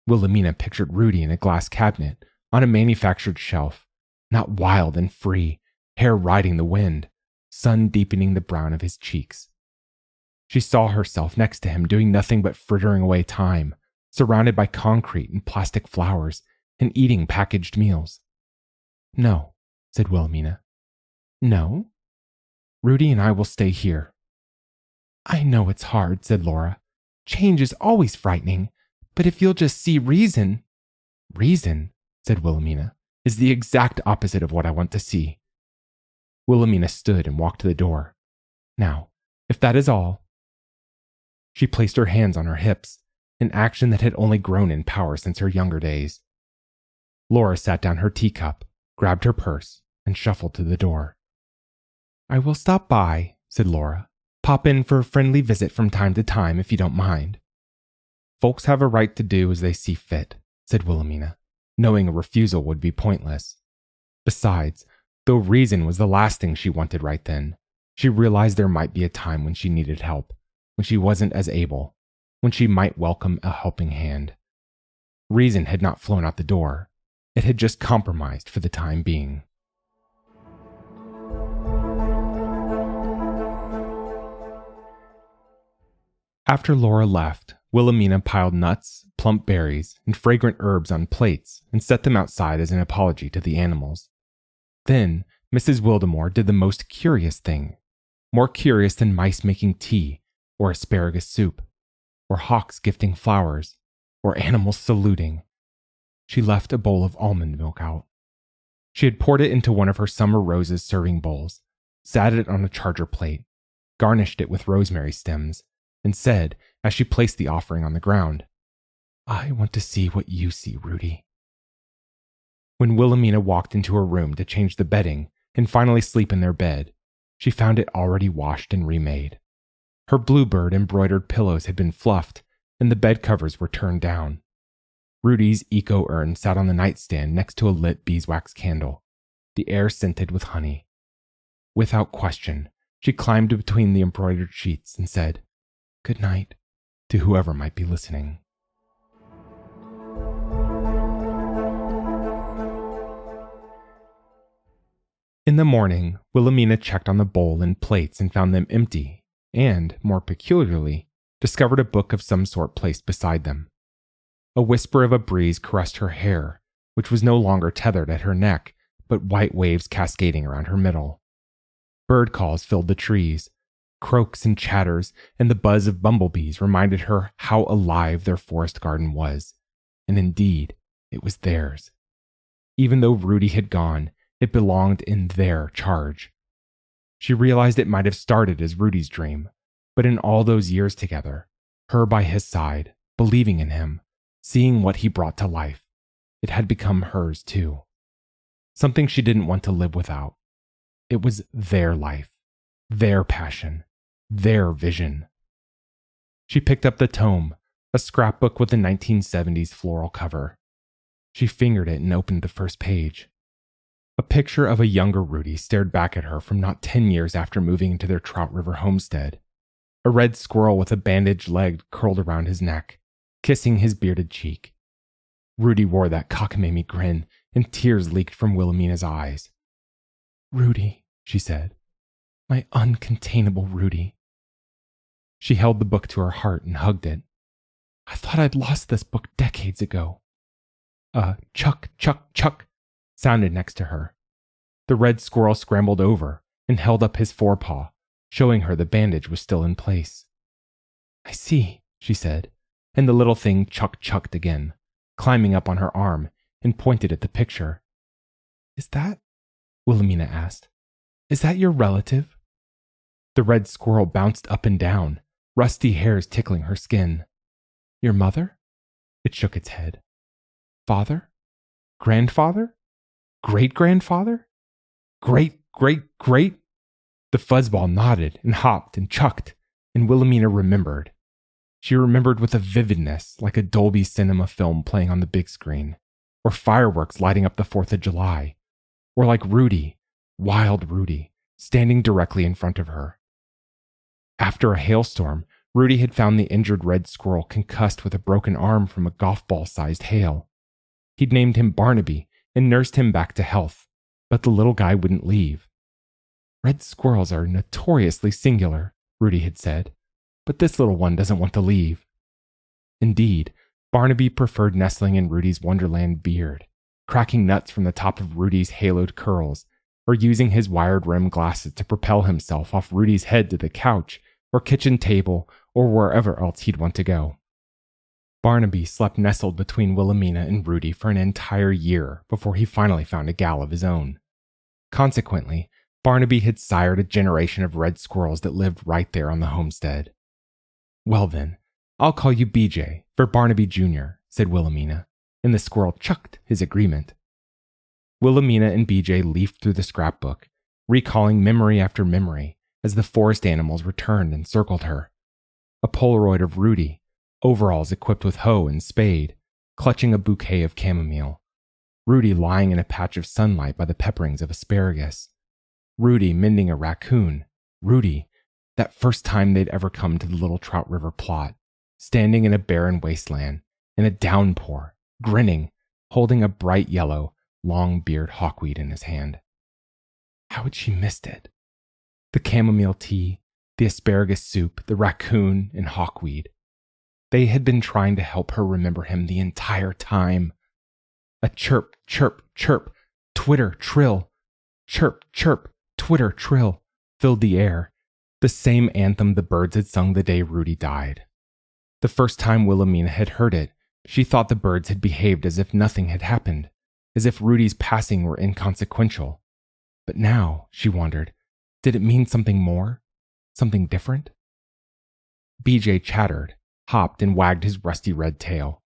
Willamina pictured Rudy in a glass cabinet on a manufactured shelf, not wild and free, hair riding the wind, sun deepening the brown of his cheeks. She saw herself next to him doing nothing but frittering away time, surrounded by concrete and plastic flowers, and eating packaged meals. "No," said Wilhelmina. "No? Rudy and I will stay here." "I know it's hard," said Laura. "Change is always frightening, but if you'll just see reason—" "Reason? said Willamina, is the exact opposite of what I want to see. Willamina stood and walked to the door. Now, if that is all. She placed her hands on her hips, an action that had only grown in power since her younger days. Laura sat down her teacup, grabbed her purse, and shuffled to the door. I will stop by, said Laura. Pop in for a friendly visit from time to time if you don't mind. Folks have a right to do as they see fit, said Willamina, knowing a refusal would be pointless. Besides, though reason was the last thing she wanted right then, she realized there might be a time when she needed help, when she wasn't as able, when she might welcome a helping hand. Reason had not flown out the door. It had just compromised for the time being. After Laura left, Willamina piled nuts, plump berries, and fragrant herbs on plates and set them outside as an apology to the animals. Then, Mrs. Wildemore did the most curious thing, more curious than mice making tea, or asparagus soup, or hawks gifting flowers, or animals saluting. She left a bowl of almond milk out. She had poured it into one of her summer roses serving bowls, sat it on a charger plate, garnished it with rosemary stems, and said, as she placed the offering on the ground, I want to see what you see, Rudy. When Willamina walked into her room to change the bedding and finally sleep in their bed, she found it already washed and remade. Her bluebird embroidered pillows had been fluffed, and the bed covers were turned down. Rudy's eco-urn sat on the nightstand next to a lit beeswax candle, the air scented with honey. Without question, she climbed between the embroidered sheets and said, Good night, to whoever might be listening. In the morning, Willamina checked on the bowl and plates and found them empty, and, more peculiarly, discovered a book of some sort placed beside them. A whisper of a breeze caressed her hair, which was no longer tethered at her neck, but white waves cascading around her middle. Bird calls filled the trees. Croaks and chatters and the buzz of bumblebees reminded her how alive their forest garden was, and indeed, it was theirs. Even though Rudy had gone, it belonged in their charge. She realized it might have started as Rudy's dream, but in all those years together, her by his side, believing in him, seeing what he brought to life, it had become hers too. Something she didn't want to live without. It was their life, their passion, their vision. She picked up the tome, a scrapbook with a 1970s floral cover. She fingered it and opened the first page. A picture of a younger Rudy stared back at her from not 10 years after moving into their Trout River homestead. A red squirrel with a bandaged leg curled around his neck, kissing his bearded cheek. Rudy wore that cockamamie grin, and tears leaked from Willamina's eyes. Rudy, she said. My uncontainable Rudy. She held the book to her heart and hugged it. I thought I'd lost this book decades ago. Chuck, chuck, chuck, sounded next to her. The red squirrel scrambled over and held up his forepaw, showing her the bandage was still in place. I see, she said, and the little thing chucked again, climbing up on her arm and pointed at the picture. Is that? Willamina asked. Is that your relative? The red squirrel bounced up and down, rusty hairs tickling her skin. Your mother? It shook its head. Father? Grandfather? Great-grandfather? Great? The fuzzball nodded and hopped and chucked, and Willamina remembered. She remembered with a vividness like a Dolby Cinema film playing on the big screen, or fireworks lighting up the 4th of July, or like Rudy, wild Rudy, standing directly in front of her. After a hailstorm, Rudy had found the injured red squirrel concussed with a broken arm from a golf ball-sized hail. He'd named him Barnaby and nursed him back to health, but the little guy wouldn't leave. Red squirrels are notoriously singular, Rudy had said, but this little one doesn't want to leave. Indeed, Barnaby preferred nestling in Rudy's Wonderland beard, cracking nuts from the top of Rudy's haloed curls, or using his wired rim glasses to propel himself off Rudy's head to the couch or kitchen table or wherever else he'd want to go. Barnaby slept nestled between Willamina and Rudy for an entire year before he finally found a gal of his own. Consequently, Barnaby had sired a generation of red squirrels that lived right there on the homestead. "Well then, I'll call you BJ for Barnaby Jr.," said Willamina, and the squirrel chucked his agreement. Willamina and BJ leafed through the scrapbook, recalling memory after memory as the forest animals returned and circled her. A Polaroid of Rudy, overalls equipped with hoe and spade, clutching a bouquet of chamomile. Rudy lying in a patch of sunlight by the pepperings of asparagus. Rudy mending a raccoon. Rudy, that first time they'd ever come to the little Trout River plot, standing in a barren wasteland, in a downpour, grinning, holding a bright yellow, long-beard hawkweed in his hand. How had she missed it? The chamomile tea, the asparagus soup, the raccoon, and hawkweed. They had been trying to help her remember him the entire time. A chirp, chirp, chirp, twitter, trill. Chirp, chirp, twitter, trill filled the air, the same anthem the birds had sung the day Rudy died. The first time Willamina had heard it, she thought the birds had behaved as if nothing had happened, as if Rudy's passing were inconsequential. But now, she wondered, did it mean something more? Something different? BJ chattered, hopped, and wagged his rusty red tail.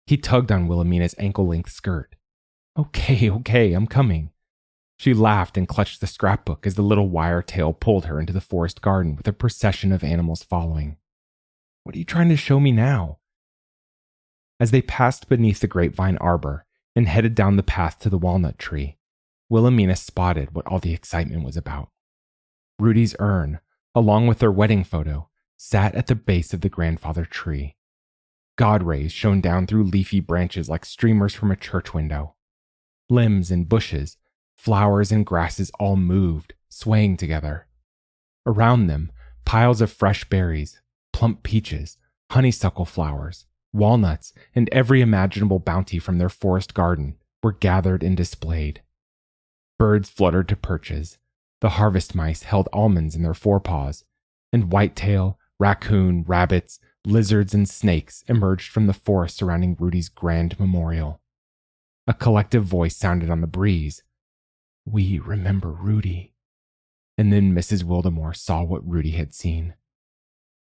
He tugged on Willamina's ankle-length skirt. Okay, I'm coming." She laughed and clutched the scrapbook as the little wire tail pulled her into the forest garden with a procession of animals following. "What are you trying to show me now?" As they passed beneath the grapevine arbor and headed down the path to the walnut tree, Willamina spotted what all the excitement was about. Rudy's urn, along with their wedding photo, sat at the base of the grandfather tree. God rays shone down through leafy branches like streamers from a church window. Limbs and bushes, flowers and grasses all moved, swaying together. Around them, piles of fresh berries, plump peaches, honeysuckle flowers, walnuts, and every imaginable bounty from their forest garden were gathered and displayed. Birds fluttered to perches. The harvest mice held almonds in their forepaws, and whitetail, raccoon, rabbits, lizards, and snakes emerged from the forest surrounding Rudy's grand memorial. A collective voice sounded on the breeze. "We remember Rudy." And then Mrs. Wildemore saw what Rudy had seen.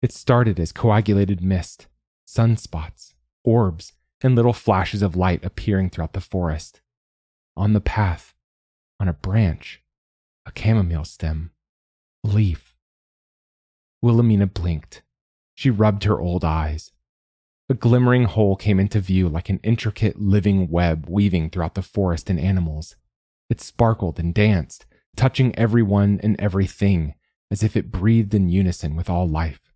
It started as coagulated mist, sunspots, orbs, and little flashes of light appearing throughout the forest. On the path, on a branch, a chamomile stem, a leaf. Willamina blinked. She rubbed her old eyes. A glimmering hole came into view like an intricate living web weaving throughout the forest and animals. It sparkled and danced, touching everyone and everything as if it breathed in unison with all life.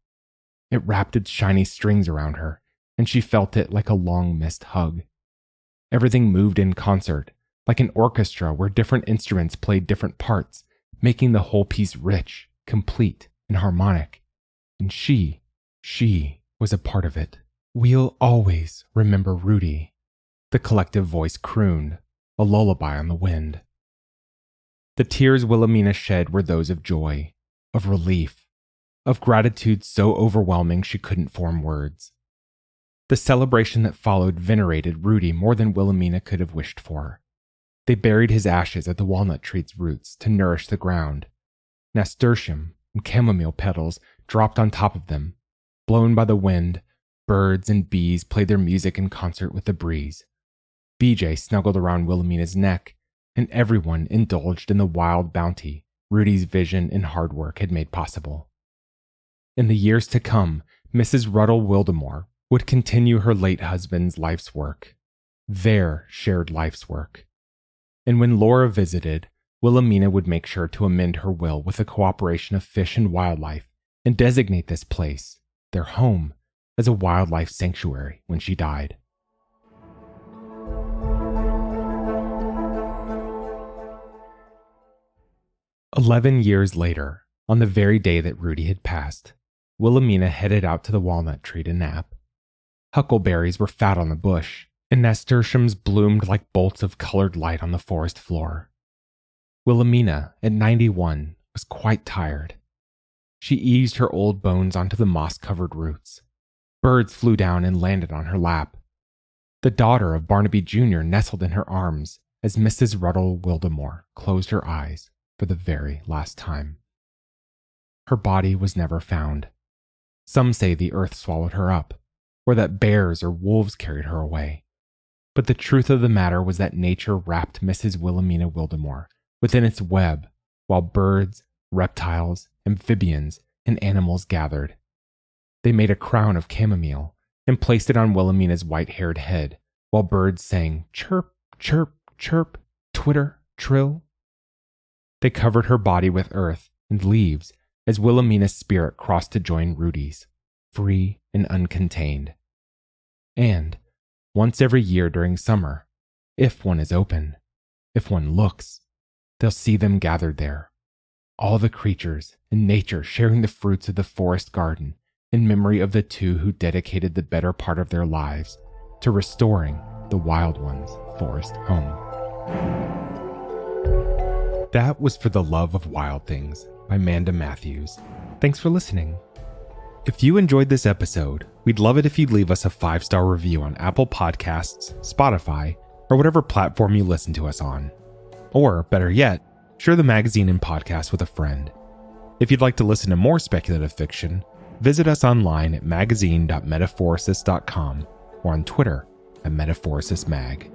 It wrapped its shiny strings around her, and she felt it like a long-missed hug. Everything moved in concert, like an orchestra where different instruments played different parts, making the whole piece rich, complete, and harmonic. And she was a part of it. "We'll always remember Rudy," the collective voice crooned, a lullaby on the wind. The tears Willamina shed were those of joy, of relief, of gratitude so overwhelming she couldn't form words. The celebration that followed venerated Rudy more than Willamina could have wished for. They buried his ashes at the walnut tree's roots to nourish the ground. Nasturtium and chamomile petals dropped on top of them. Blown by the wind, birds and bees played their music in concert with the breeze. BJ snuggled around Willamina's neck, and everyone indulged in the wild bounty Rudy's vision and hard work had made possible. In the years to come, Mrs. Ruddle Wildemore would continue her late husband's life's work, their shared life's work. And when Laura visited, Willamina would make sure to amend her will with the cooperation of fish and wildlife and designate this place, their home, as a wildlife sanctuary when she died. "11 years later, on the very day that Rudy had passed, Willamina headed out to the walnut tree to nap. Huckleberries were fat on the bush, and nasturtiums bloomed like bolts of colored light on the forest floor. Willamina, at 91, was quite tired. She eased her old bones onto the moss-covered roots. Birds flew down and landed on her lap. The daughter of Barnaby Jr. nestled in her arms as Mrs. Ruddle Wildemore closed her eyes for the very last time. Her body was never found. Some say the earth swallowed her up, or that bears or wolves carried her away. But the truth of the matter was that nature wrapped Mrs. Willamina Wildemore within its web, while birds, reptiles, amphibians, and animals gathered. They made a crown of chamomile and placed it on Willamina's white-haired head, while birds sang chirp, chirp, chirp, twitter, trill. They covered her body with earth and leaves as Willamina's spirit crossed to join Rudy's, free and uncontained. And, once every year during summer, if one is open, if one looks, they'll see them gathered there, all the creatures and nature sharing the fruits of the forest garden in memory of the two who dedicated the better part of their lives to restoring the wild one's forest home. That was For the Love of Wild Things by Mande Matthews. Thanks for listening. If you enjoyed this episode, we'd love it if you'd leave us a 5-star review on Apple Podcasts, Spotify, or whatever platform you listen to us on. Or, better yet, share the magazine and podcast with a friend. If you'd like to listen to more speculative fiction, visit us online at magazine.metaphorosis.com or on Twitter at MetaphorisisMag.